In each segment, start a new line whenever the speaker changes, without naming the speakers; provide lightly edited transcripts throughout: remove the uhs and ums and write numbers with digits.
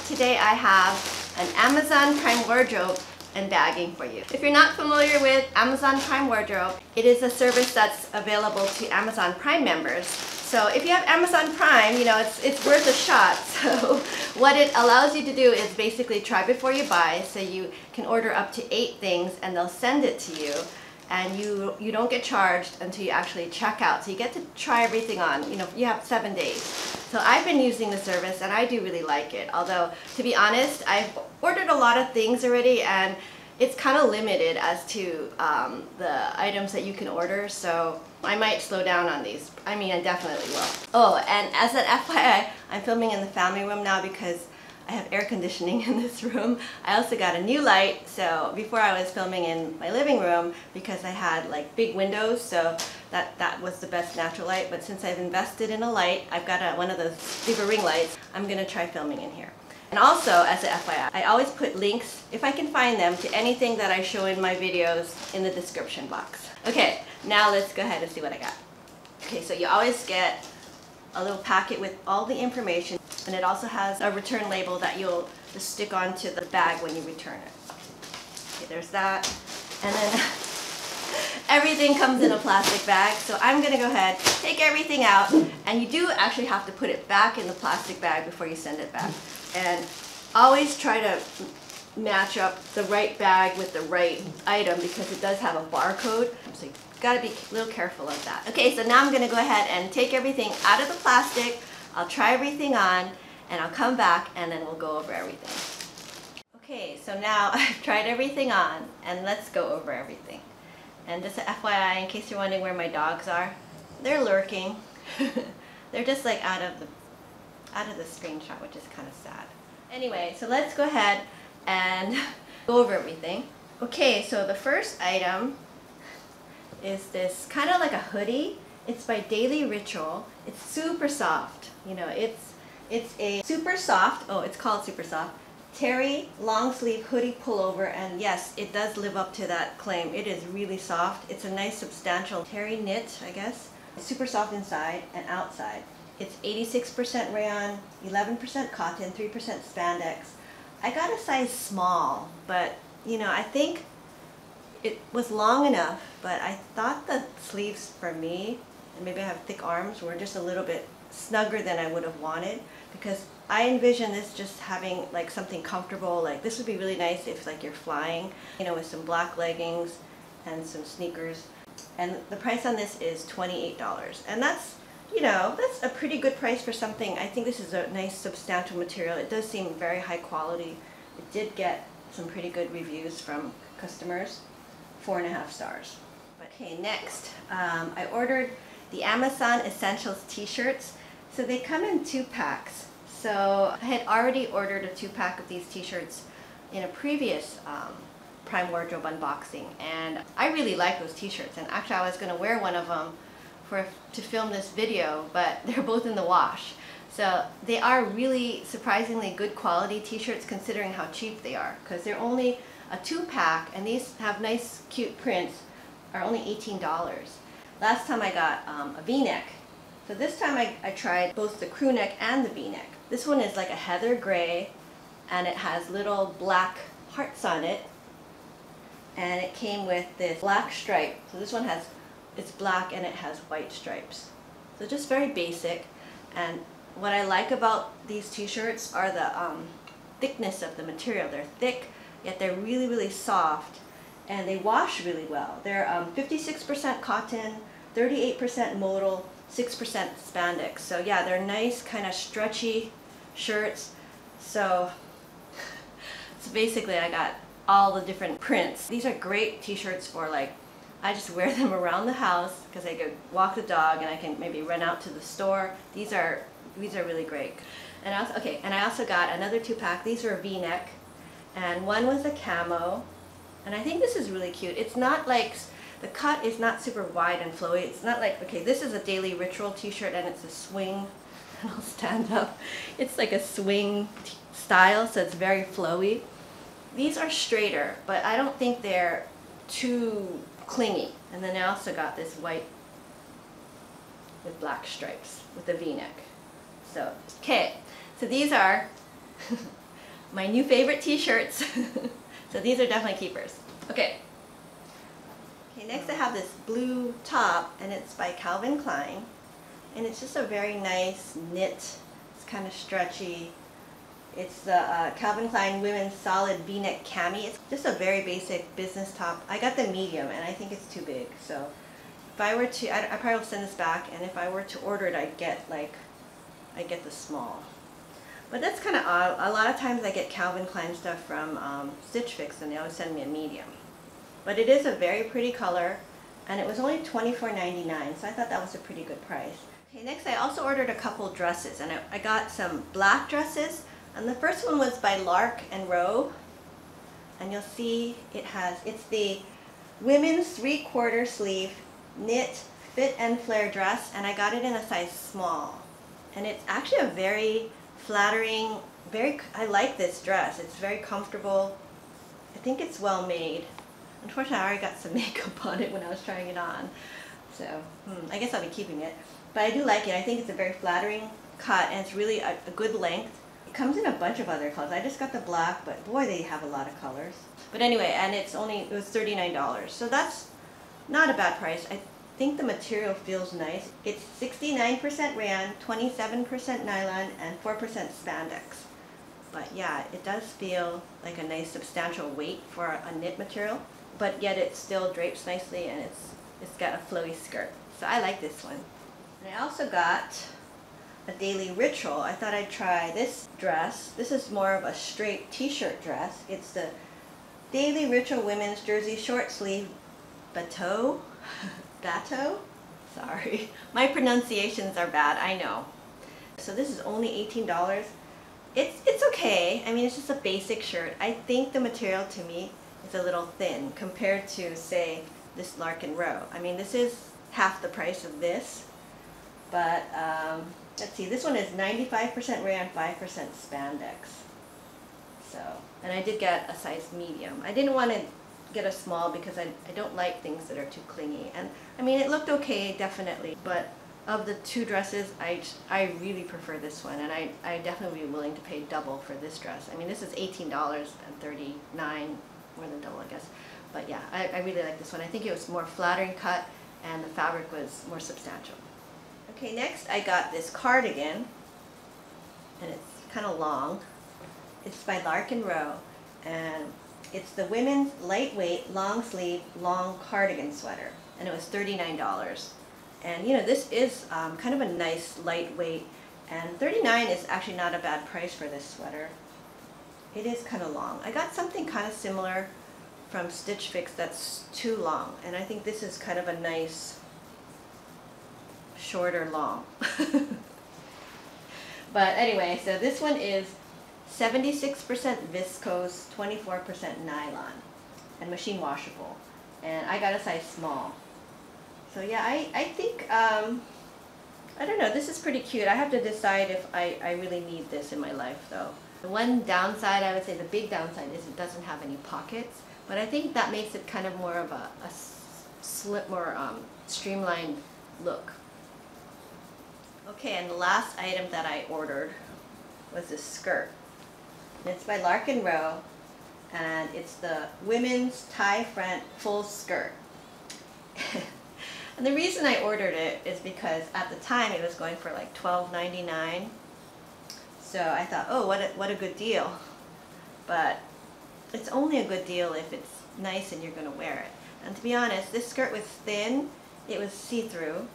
Today I have an Amazon Prime wardrobe and bagging for you. If you're not familiar with Amazon Prime wardrobe, it is a service that's available to Amazon Prime members. So if you have Amazon Prime, you know, it's worth a shot. So what it allows you to do is basically try before you buy. So you can order up to 8 things and they'll send it to you. And you don't get charged until you actually check out. So you get to try everything on. You know, you have 7 days. So I've been using the service and I do really like it. Although, to be honest, I've ordered a lot of things already and it's kind of limited as to the items that you can order. So I might slow down on these. I mean, I definitely will. Oh, and as an FYI, I'm filming in the family room now because I have air conditioning in this room. I also got a new light. So before I was filming in my living room because I had like big windows, so that was the best natural light. But since I've invested in a light, I've got one of those bigger ring lights, I'm gonna try filming in here. And also, as an FYI, I always put links, if I can find them, to anything that I show in my videos in the description box. Okay, now let's go ahead and see what I got. Okay, so you always get a little packet with all the information, and it also has a return label that you'll just stick onto the bag when you return it. Okay, there's that. And then everything comes in a plastic bag, so I'm gonna go ahead, take everything out, and you do actually have to put it back in the plastic bag before you send it back. And always try to match up the right bag with the right item because it does have a barcode, so you gotta be a little careful of that. Okay, so now I'm gonna go ahead and take everything out of the plastic. I'll try everything on and I'll come back and then we'll go over everything. Okay, so now I've tried everything on and let's go over everything. And just an FYI, in case you're wondering where my dogs are, they're lurking. They're just like out of the screenshot, which is kind of sad. Anyway, so let's go ahead and go over everything. Okay, so the first item is this kind of like a hoodie. It's by Daily Ritual. It's super soft. You know, it's a super soft, oh, it's called super soft, terry long sleeve hoodie pullover, and yes, it does live up to that claim. It is really soft. It's a nice substantial terry knit, I guess. It's super soft inside and outside. It's 86% rayon, 11% cotton, 3% spandex. I got a size small, but you know, I think it was long enough, but I thought the sleeves for me, and maybe I have thick arms, were just a little bit snugger than I would have wanted, because I envision this just having like something comfortable. Like this would be really nice if like you're flying, you know, with some black leggings and some sneakers. And the price on this is $28, and that's, you know, that's a pretty good price for something. I think this is a nice substantial material. It does seem very high quality. It did get some pretty good reviews from customers, 4.5 stars. Okay, next, I ordered the Amazon Essentials t-shirts. So they come in 2 packs. So I had already ordered a 2-pack of these t-shirts in a previous Prime Wardrobe unboxing, and I really like those t-shirts, and actually I was going to wear one of them to film this video, but they're both in the wash. So they are really surprisingly good quality t-shirts considering how cheap they are, because they're only a 2-pack, and these have nice cute prints, are only $18. Last time I got a v-neck. So this time I tried both the crew neck and the v-neck. This one is like a heather gray, and it has little black hearts on it, and it came with this black stripe. So this one it's black and it has white stripes. So just very basic. And what I like about these t-shirts are the thickness of the material. They're thick, yet they're really, really soft, and they wash really well. They're 56% cotton, 38% modal, 6% spandex. So yeah, they're nice kind of stretchy shirts. So basically I got all the different prints. These are great t-shirts for, like, I just wear them around the house because I go walk the dog and I can maybe run out to the store. These are really great. And I also got another 2-pack. These are a v-neck, and one was a camo, and I think this is really cute. It's not like, the cut is not super wide and flowy. It's not like, okay, this is a Daily Ritual t-shirt and it's a swing, and I'll stand up. It's like a swing style, so it's very flowy. These are straighter, but I don't think they're too clingy. And then I also got this white with black stripes with a v-neck. So, okay, so these are my new favorite t-shirts. So these are definitely keepers. Okay, next I have this blue top, and it's by Calvin Klein. And it's just a very nice knit. It's kind of stretchy. It's the Calvin Klein Women's Solid V-neck cami. It's just a very basic business top. I got the medium, and I think it's too big. So if I were to, I probably will send this back. And if I were to order it, I'd get the small. But that's kind of odd. A lot of times I get Calvin Klein stuff from Stitch Fix, and they always send me a medium. But it is a very pretty color, and it was only $24.99, so I thought that was a pretty good price. Okay, next I also ordered a couple dresses, and I got some black dresses, and the first one was by Lark and Rowe, and you'll see it's the women's 3/4 sleeve knit fit and flare dress, and I got it in a size small. And it's actually a very flattering, I like this dress. It's very comfortable. I think it's well made. Unfortunately, I already got some makeup on it when I was trying it on. So, I guess I'll be keeping it. But I do like it. I think it's a very flattering cut, and it's really a good length. It comes in a bunch of other colors. I just got the black, but boy, they have a lot of colors. But anyway, and it was $39. So that's not a bad price. I think the material feels nice. It's 69% rayon, 27% nylon, and 4% spandex. But yeah, it does feel like a nice substantial weight for a knit material, but yet it still drapes nicely, and it's got a flowy skirt. So I like this one. And I also got a daily ritual. I thought I'd try this dress. This is more of a straight t-shirt dress. It's the Daily Ritual Women's Jersey Short Sleeve Bateau. Bateau? Sorry. My pronunciations are bad, I know. So this is only $18. It's okay. I mean, it's just a basic shirt. I think the material to me is a little thin compared to, say, this Lark and Rowe. I mean, this is half the price of this, but let's see, this one is 95% rayon, 5% spandex. So, and I did get a size medium. I didn't want to get a small because I don't like things that are too clingy. And I mean, it looked okay, definitely, but of the two dresses, I really prefer this one, and I definitely would be willing to pay double for this dress. I mean, this is $18 and $39, more than double, I guess. But yeah, I really like this one. I think it was more flattering cut, and the fabric was more substantial. Okay, next I got this cardigan, and it's kind of long. It's by Lark and Rowe, and it's the women's lightweight long sleeve long cardigan sweater, and it was $39. And you know, this is kind of a nice lightweight, and $39 is actually not a bad price for this sweater. It is kind of long. I got something kind of similar from Stitch Fix that's too long, and I think this is kind of a nice shorter long. But anyway, so this one is 76% viscose, 24% nylon, and machine washable, and I got a size small. So yeah, I think, I don't know, this is pretty cute. I have to decide if I really need this in my life, though. The one downside, I would say the big downside, is it doesn't have any pockets, but I think that makes it kind of more of a more streamlined look. Okay, and the last item that I ordered was this skirt. And it's by Lark and Rowe, and it's the women's tie front full skirt. And the reason I ordered it is because at the time it was going for like $12.99. So I thought, oh, what a good deal. But it's only a good deal if it's nice and you're going to wear it. And to be honest, this skirt was thin. It was see-through.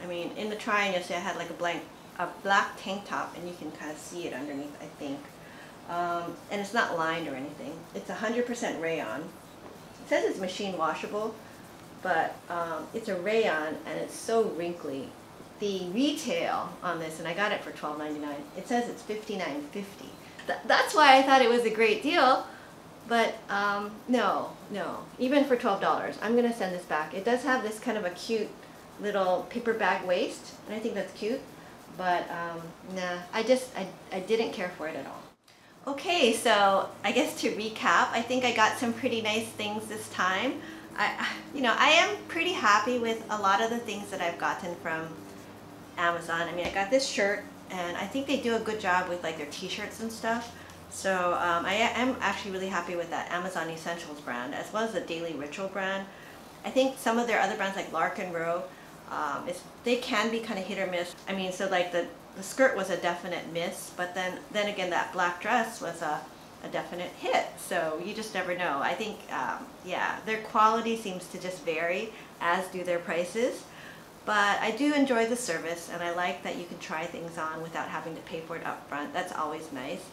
I mean, in the try-on you'll see I had like a black tank top, and you can kind of see it underneath, I think. And it's not lined or anything. It's 100% rayon. It says it's machine washable, but it's a rayon, and it's so wrinkly. The retail on this, and I got it for $12.99, it says it's $59.50. That's why I thought it was a great deal, but no, even for $12, I'm going to send this back. It does have this kind of a cute little paper bag waist, and I think that's cute, but nah, I didn't care for it at all. Okay, so I guess to recap, I think I got some pretty nice things this time. I am pretty happy with a lot of the things that I've gotten from Amazon. I mean, I got this shirt, and I think they do a good job with like their t-shirts and stuff. So I am actually really happy with that Amazon Essentials brand, as well as the Daily Ritual brand. I think some of their other brands like Lark and Row, they can be kind of hit or miss. I mean, so like the skirt was a definite miss, but then again that black dress was a definite hit. So you just never know. I think, yeah, their quality seems to just vary, as do their prices. But I do enjoy the service, and I like that you can try things on without having to pay for it up front. That's always nice.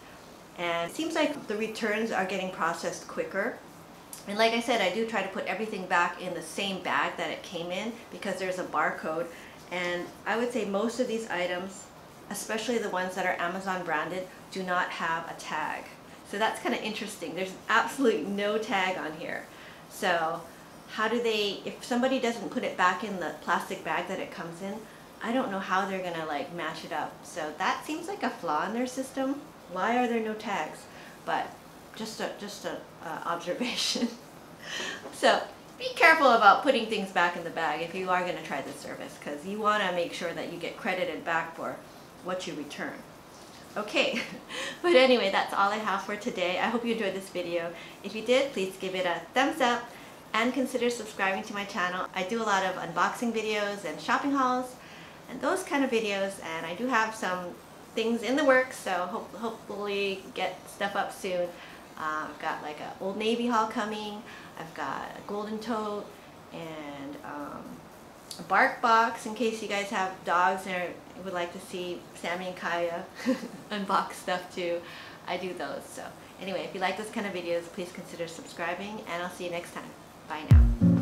And it seems like the returns are getting processed quicker. And like I said, I do try to put everything back in the same bag that it came in because there's a barcode. And I would say most of these items, especially the ones that are Amazon branded, do not have a tag. So that's kind of interesting. There's absolutely no tag on here. So how do they, if somebody doesn't put it back in the plastic bag that it comes in, I don't know how they're gonna like match it up. So that seems like a flaw in their system. Why are there no tags? But just a observation. So be careful about putting things back in the bag if you are going to try this service, because you want to make sure that you get credited back for what you return. Okay, but anyway, that's all I have for today. I hope you enjoyed this video. If you did, please give it a thumbs up and consider subscribing to my channel. I do a lot of unboxing videos and shopping hauls and those kind of videos, and I do have some things in the works, so hopefully get stuff up soon. I've got like an Old Navy haul coming. I've got a golden tote and a bark box in case you guys have dogs and would like to see Sammy and Kaya unbox stuff too. I do those. So anyway, if you like those kind of videos, please consider subscribing, and I'll see you next time. Bye now.